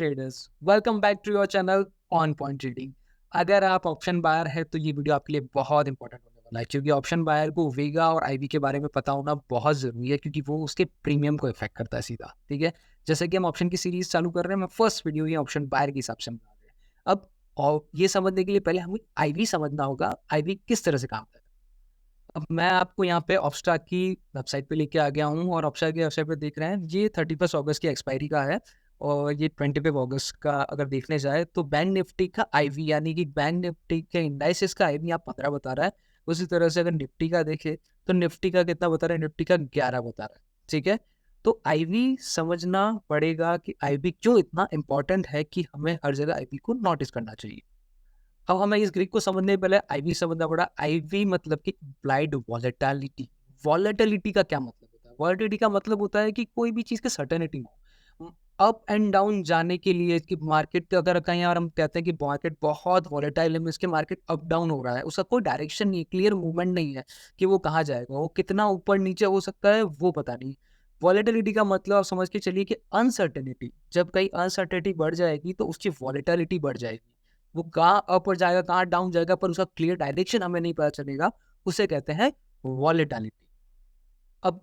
Traders, welcome back to your channel on point trading. अगर आप option buyer है तो ये वीडियो आपके लिए बहुत इंपॉर्टेंट होने वाला है, क्योंकि ऑप्शन बायर को वेगा और आईवी के बारे में पता होना बहुत ज़रूरी है, क्योंकि वो उसके प्रीमियम को इफेक्ट करता है सीधा। ठीक है, जैसे कि हम ऑप्शन की सीरीज चालू कर रहे हैं, मैं फर्स्ट वीडियो ही ऑप्शन बायर के हिसाब से बना रहे हैं। अब और ये समझने के लिए पहले हमें आईवी समझना होगा, आईवी किस तरह से काम करता है। अब मैं आपको यहाँ पे ऑप्स्टाक की वेबसाइट पे लेके आ गया हूँ, और ऑप्स्टाक की वेबसाइट पे देख रहे हैं, ये 31 अगस्त की एक्सपायरी का है, और ये 25 अगस्त का अगर देखने जाए तो बैंक निफ्टी का आईवी, यानी कि बैंक निफ्टी के इंडाइसिस का आईवी आप 15 बता रहा है। उसी तरह से अगर निफ्टी का देखे तो निफ्टी का कितना बता रहा है, निफ्टी का 11 बता रहा है। ठीक है, तो आईवी समझना पड़ेगा कि आईवी क्यों इतना इंपॉर्टेंट है कि हमें हर जगह आईवी को नोटिस करना चाहिए। अब हमें इस ग्रीक को समझने पहले आईवी समझना पड़ा। आईवी मतलब कि इम्प्लाइड वॉलेटिलिटी। वॉलेटिलिटी का क्या मतलब होता है? वॉलेटिलिटी का मतलब होता है कि कोई भी चीज की सर्टेनिटी हो, अप एंड डाउन जाने के लिए कि मार्केट अगर कहीं और हम कहते हैं कि मार्केट बहुत वॉलेटाइल है, इसके मार्केट अप डाउन हो रहा है, उसका कोई डायरेक्शन नहीं, क्लियर मूवमेंट नहीं है कि वो कहाँ जाएगा, वो कितना ऊपर नीचे हो सकता है वो पता नहीं। वॉलेटिलिटी का मतलब आप समझ के चलिए कि अनसर्टेनिटी। जब कहीं अनसर्टेनिटी बढ़ जाएगी तो उसकी वॉलेटिलिटी बढ़ जाएगी। वो कहाँ अप और जाएगा, कहाँ डाउन जाएगा, पर उसका क्लियर डायरेक्शन हमें नहीं पता चलेगा, उसे कहते हैं वॉलेटिलिटी। अब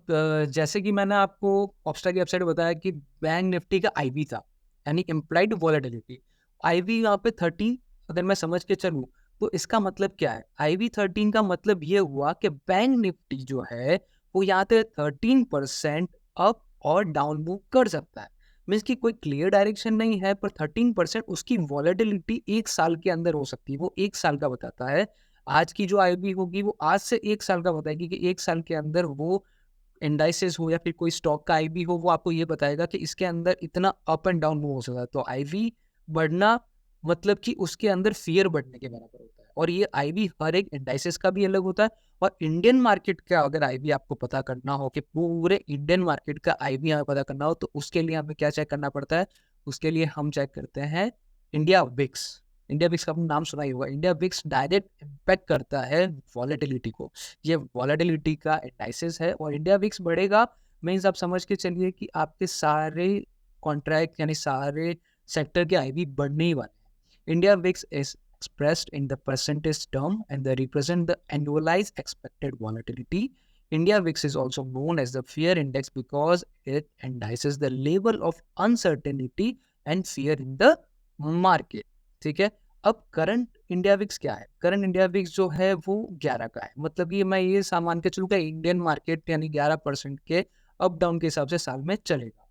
जैसे कि मैंने आपको ऑप्स्टा की वेबसाइट बताया कि बैंक निफ्टी का आईवी था, यानी इम्प्लाइड वॉलेटिलिटी। आईवी यहाँ पे 30 अगर मैं समझ के चलूँ तो इसका मतलब क्या है? आईवी 13 का मतलब ये हुआ कि बैंक निफ्टी जो है वो यहाँ पे 13% अप और डाउन मूव कर सकता है। मीन्स की कोई क्लियर डायरेक्शन नहीं है, पर 13% उसकी वॉलेटिलिटी एक साल के अंदर हो सकती है। वो एक साल का बताता है। आज की जो आईवी होगी वो आज से एक साल का बताएगी कि एक साल के अंदर वो इंडाइसेस हो या फिर कोई स्टॉक का आईवी हो, वो आपको ये बताएगा कि इसके अंदर इतना अप एंड डाउन मूव हो सकता है। तो आईवी बढ़ना मतलब कि उसके अंदर फियर बढ़ने के बराबर होता है, और ये आईवी हर एक इंडाइसेस का भी अलग होता है। और इंडियन मार्केट का अगर आईवी आपको पता करना हो, कि पूरे इंडियन मार्केट का आईवी हमें पता करना हो, तो उसके लिए हमें क्या चेक करना पड़ता है? उसके लिए हम चेक करते हैं इंडिया विक्स। इंडिया विक्स का आपने नाम सुना ही होगा। इंडिया विक्स डायरेक्ट इम्पैक्ट करता है वॉलेटिलिटी को। ये वॉलेटिलिटी का इंडाइसिस है, और इंडिया विक्स बढ़ेगा मीन्स आप समझ के चलिए कि आपके सारे कॉन्ट्रैक्ट यानी सारे सेक्टर के आईवी बढ़ने ही वाले हैं। India VIX is expressed in the percentage term and they represent the annualized expected volatility. India VIX is also known as the fear index because it indices the level of uncertainty and fear in the market. ठीक है, अब current India VIX क्या है? Current India VIX जो है वो 11 का है। मतलब ये मैं ये सामान के चलूँगा इंडियन मार्केट यानी 11% के अप डाउन के हिसाब से साल में चलेगा।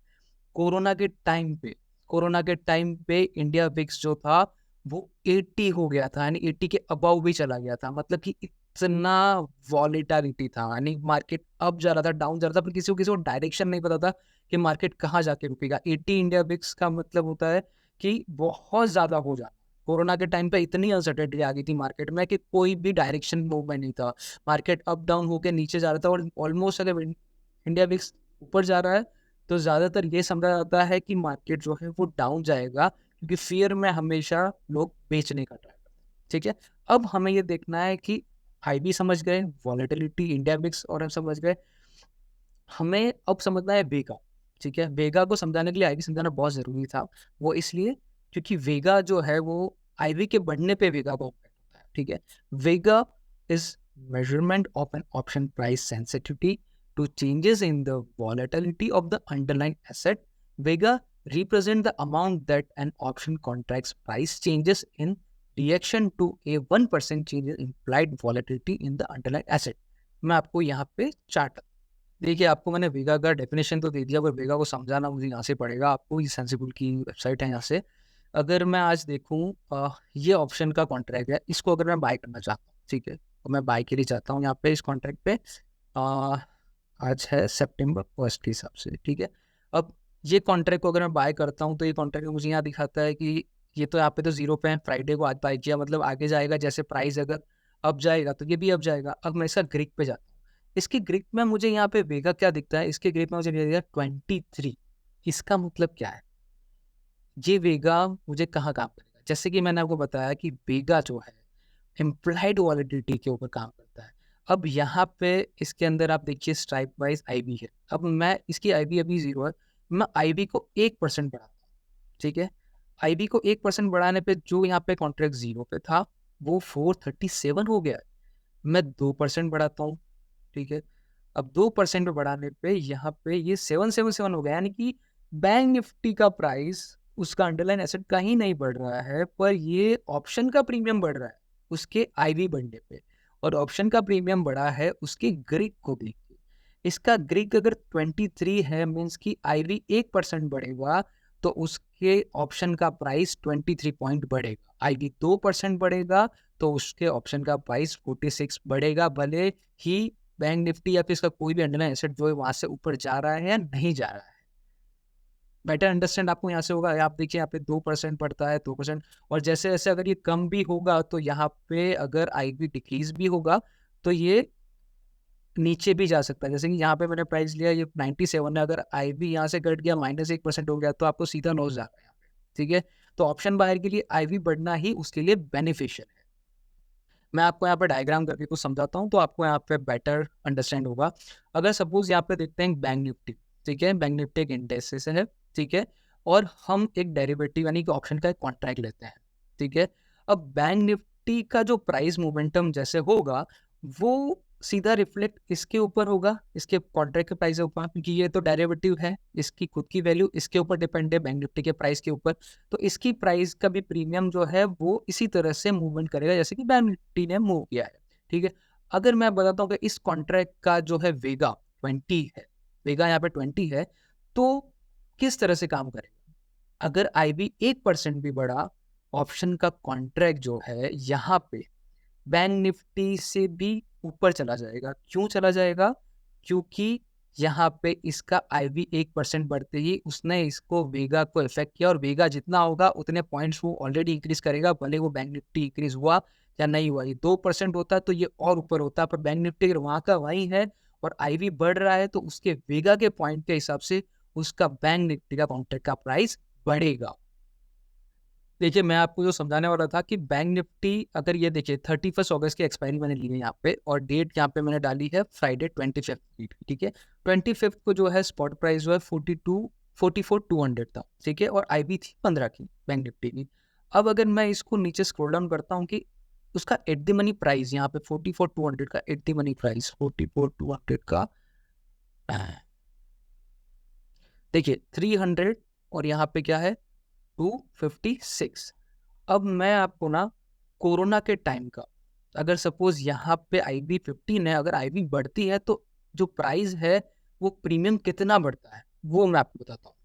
कोरोना के टाइम पे इंडिया विक्स जो था वो 80 हो गया था, यानी 80 के अबव भी चला गया था। मतलब कि इतना वॉलेटिलिटी था, यानी मार्केट अप जा रहा था, डाउन जा रहा था, पर किसी को डायरेक्शन नहीं पता था कि मार्केट कहाँ जाके रुकेगा। 80 इंडिया विक्स का मतलब होता है कि बहुत ज्यादा हो जाना। कोरोना के टाइम पे इतनी अनसर्टेनिटी आ गई थी मार्केट में कि कोई भी डायरेक्शन मूवमेंट नहीं था। मार्केट अप डाउन होकर नीचे जा रहा था, और ऑलमोस्ट अगर इंडिया विक्स ऊपर जा रहा है तो ज्यादातर ये समझा जाता है कि मार्केट जो है वो डाउन जाएगा, क्योंकि फियर में हमेशा लोग बेचने का ट्राई करते हैं। ठीक है, अब हमें ये देखना है कि आईबी समझ गए, वॉलेटिलिटी, इंडिया विक्स और हम समझ गए, हमें अब समझना है वेगा। ठीक है, वेगा को समझाने के लिए आईवी समझाना बहुत जरूरी था। वो इसलिए क्योंकि वेगा जो है वो आईवी के बढ़ने पे वेगा को इम्पैक्ट होता है। ठीक है, vega is measurement of an option price sensitivity to changes in the volatility of the underlying asset. Vega represent the amount that an option contract's price changes in reaction to a 1% change in implied volatility in the underlying asset. मैं आपको यहाँ पे chart देखिए, आपको मैंने वेगा का definition तो दे दिया, पर वेगा को समझाना मुझे यहाँ से पड़ेगा आपको। ये सेंसिबल की वेबसाइट है यहाँ से। अगर मैं आज देखूँ ये ऑप्शन का कॉन्ट्रैक्ट है, इसको अगर मैं बाय करना चाहता हूँ, ठीक है, तो मैं बाय के लिए चाहता हूँ यहाँ पे इस कॉन्ट्रैक्ट पे। आज है सितंबर 1 के हिसाब से। ठीक है, अब ये कॉन्ट्रैक्ट को अगर मैं बाय करता हूँ तो ये कॉन्ट्रैक्ट मुझे यहाँ दिखाता है कि ये तो यहाँ पे तो जीरो पे है। फ्राइडे को आज बाय किया, मतलब आगे जाएगा, जैसे प्राइस अगर अब जाएगा तो ये भी अब जाएगा। अब मैं इसका ग्रिक पे जाता हूँ। इसके ग्रिक में मुझे यहाँ पे वेगा क्या दिखता है? इसके ग्रिक में मुझे दिखता 23। इसका मतलब क्या है? ये वेगा मुझे कहाँ काम करेगा? जैसे कि मैंने आपको बताया कि वेगा जो है इम्प्लाइड वॉलेटिलिटी के ऊपर काम करता है। अब यहाँ पे इसके अंदर आप देखिए स्ट्राइप वाइज आईबी है। अब मैं इसकी आईबी अभी 0 है, मैं आईबी को 1% बढ़ाता हूँ। ठीक है, आईबी को 1% बढ़ाने पे जो यहाँ पे कॉन्ट्रैक्ट 0 पे था वो 437 हो गया। मैं 2% बढ़ाता हूँ, ठीक है। अब 2% पे बढ़ाने पे यहाँ पे ये 777 हो गया, यानी कि बैंक निफ्टी का प्राइस उसका अंडरलाइन एसेट का ही नहीं बढ़ रहा है, पर ये ऑप्शन का प्रीमियम बढ़ रहा है उसके आईवी बढ़ने पे, और ऑप्शन का प्रीमियम बढ़ा है उसके ग्रिक को देख के। इसका ग्रिक अगर 23 है, मीन्स की आईवी 1% बढ़ेगा तो उसके ऑप्शन का प्राइस 23 पॉइंट बढ़ेगा। आईवी 2% बढ़ेगा तो उसके ऑप्शन का प्राइस 46 बढ़ेगा, भले ही बैंक निफ्टी या फिर इसका कोई भी अंडरलाइन एसेट जो है वहां से ऊपर जा रहा है या नहीं जा रहा है। बेटर अंडरस्टैंड आपको यहाँ से होगा। आप देखिए यहाँ पे 2% पड़ता है, 2%, और जैसे जैसे अगर ये कम भी होगा तो यहाँ पे अगर आईवी डिक्रीज भी होगा तो ये नीचे भी जा सकता है। जैसे कि यहाँ पे मैंने प्राइस लिया ये 97 है, अगर आईवी यहाँ से घट गया -1% हो गया तो आपको सीधा लॉस जा रहा है यहाँ पे, ठीक है। तो ऑप्शन बायर के लिए आईवी बढ़ना ही उसके लिए बेनिफिशियल है। मैं आपको यहाँ पे डायग्राम करके कुछ समझाता हूँ तो आपको यहाँ पे बेटर अंडरस्टैंड होगा। अगर सपोज यहाँ पे देखते हैं बैंक निफ्टी, ठीक है, बैंक निफ्टी एक इंडेक्स है, ठीक है, और हम एक डेरिवेटिव यानी कि ऑप्शन का एक कॉन्ट्रैक्ट लेते हैं, ठीक है। अब बैंक निफ्टी का जो प्राइस मोमेंटम जैसे होगा वो सीधा रिफ्लेक्ट इसके ऊपर होगा, इसके कॉन्ट्रैक्ट के प्राइस के ऊपर, क्योंकि ये तो डेरिवेटिव है, इसकी खुद की वैल्यू इसके ऊपर डिपेंड है बैंक निफ्टी के प्राइस के ऊपर। तो इसकी प्राइस का भी प्रीमियम जो है वो इसी तरह से मूवमेंट करेगा जैसे कि बैंक निफ्टी ने मूव किया है, ठीक है। अगर मैं बताता हूँ कि इस कॉन्ट्रैक्ट का जो है वेगा 20 है, वेगा यहाँ पे 20 है, तो किस तरह से काम करेगा। अगर आईवी 1% भी बढ़ा, ऑप्शन का कॉन्ट्रैक्ट जो है यहाँ पे बैंक निफ्टी से भी ऊपर चला जाएगा। क्यों चला जाएगा? क्योंकि यहाँ पे इसका आईवी 1% बढ़ते ही उसने इसको वेगा को इफेक्ट किया, और वेगा जितना होगा उतने पॉइंट्स वो ऑलरेडी इंक्रीज करेगा, भले वो बैंक निफ्टी इंक्रीज हुआ या नहीं हुआ। ये 2% होता तो ये और ऊपर होता, पर बैंक निफ्टी अगर वहाँ का वहीं है और आईवी बढ़ रहा है तो उसके वेगा के पॉइंट के हिसाब से उसका बैंक निफ्टी का कॉन्ट्रैक्ट का प्राइस बढ़ेगा। देखिए मैं आपको जो समझाने वाला था कि बैंक निफ्टी अगर ये देखिए 31 अगस्त की एक्सपायरी मैंने ली है यहाँ पे, और डेट यहाँ पे मैंने डाली है फ्राइडे 25 की, ठीक है। 25 को जो है स्पॉट प्राइस जो है 44,200 था, ठीक है, और आईवी थी 15 की बैंक निफ्टी की। अब अगर मैं इसको नीचे स्क्रॉल डाउन करता हूँ कि उसका एट द मनी प्राइस यहाँ पे 44,200 का एट द मनी प्राइस 44,200 का देखिए 300, और यहाँ पे क्या है 256। अब मैं आपको ना कोरोना के टाइम का, अगर सपोज यहाँ पे आईवी 15 है, अगर आईवी बढ़ती है तो जो प्राइस है वो प्रीमियम कितना बढ़ता है वो मैं आपको बताता हूँ।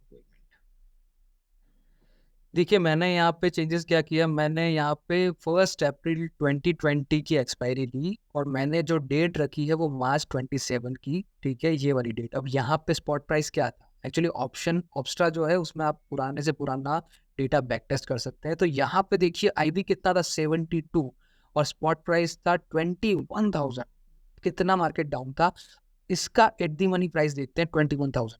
देखिए मैंने यहाँ पे चेंजेस क्या किया, मैंने यहाँ पे 1 अप्रैल 2020 की एक्सपायरी ली, और मैंने जो डेट रखी है वो मार्च 27 की, ठीक है, ये वाली डेट। अब यहाँ पे स्पॉट प्राइस क्या था, एक्चुअली ऑप्शन ऑप्स्ट्रा जो है उसमें आप पुराने से पुराना डेटा बैक टेस्ट कर सकते हैं। तो यहाँ पे देखिए आईवी कितना था 72, और स्पॉट प्राइस था 21,000। कितना मार्केट डाउन था। इसका एट दी मनी प्राइस देखते हैं 21,000।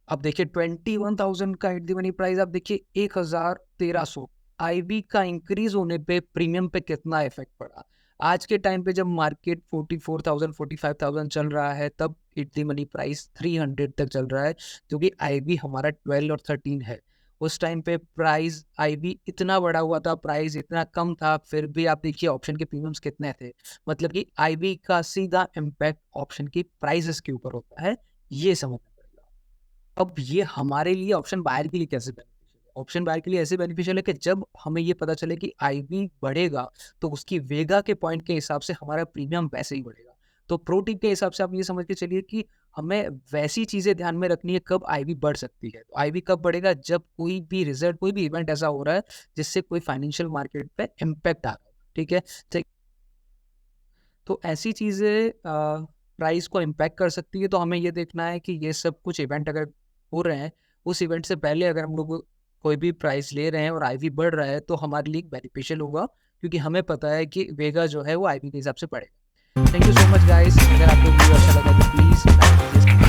अब देखिए 21,000 का एट दी मनी प्राइस, अब देखिए 1,1300 आईवी का इंक्रीज होने पे प्रीमियम पे कितना इफेक्ट पड़ा। आज के टाइम पे जब मार्केट 44,000 45,000 चल रहा है तब एट दी मनी प्राइस 300 तक चल रहा है, क्योंकि आईवी हमारा 12 और 13 है। उस टाइम पे प्राइस आईवी इतना बढ़ा हुआ था, प्राइस इतना कम था, फिर भी आप देखिए ऑप्शन के प्रीमियम्स कितने थे। मतलब कि आईवी का सीधा इम्पैक्ट ऑप्शन की प्राइसेस के ऊपर होता है, ये समझ। अब ये हमारे लिए ऑप्शन बायर के लिए कैसे बेनिफिशियल है। ऑप्शन बायर के लिए ऐसे बेनिफिशियल है कि जब हमें ये पता चले कि आईवी बढ़ेगा तो उसकी वेगा के पॉइंट के हिसाब से हमारा प्रीमियम वैसे ही बढ़ेगा। तो प्रो टिप के हिसाब से आप ये समझ के चलिए कि हमें वैसी चीजें ध्यान में रखनी है कब आईवी बढ़ सकती है। तो आईवी कब बढ़ेगा, जब कोई भी रिजल्ट, कोई भी इवेंट ऐसा हो रहा है जिससे कोई फाइनेंशियल मार्केट पे इम्पैक्ट आ रहा है, ठीक है। तो ऐसी चीजें प्राइस को इम्पैक्ट कर सकती है। तो हमें ये देखना है कि ये सब कुछ इवेंट अगर हो रहे हैं, उस इवेंट से पहले अगर हम लोग कोई भी प्राइस ले रहे हैं और आईवी बढ़ रहा है तो हमारे लिए बेनिफिशियल होगा, क्योंकि हमें पता है कि वेगा जो है वो आईवी के हिसाब से बढ़ेगा। Thank you so much guys. अगर आपको वीडियो अच्छा लगा तो प्लीज़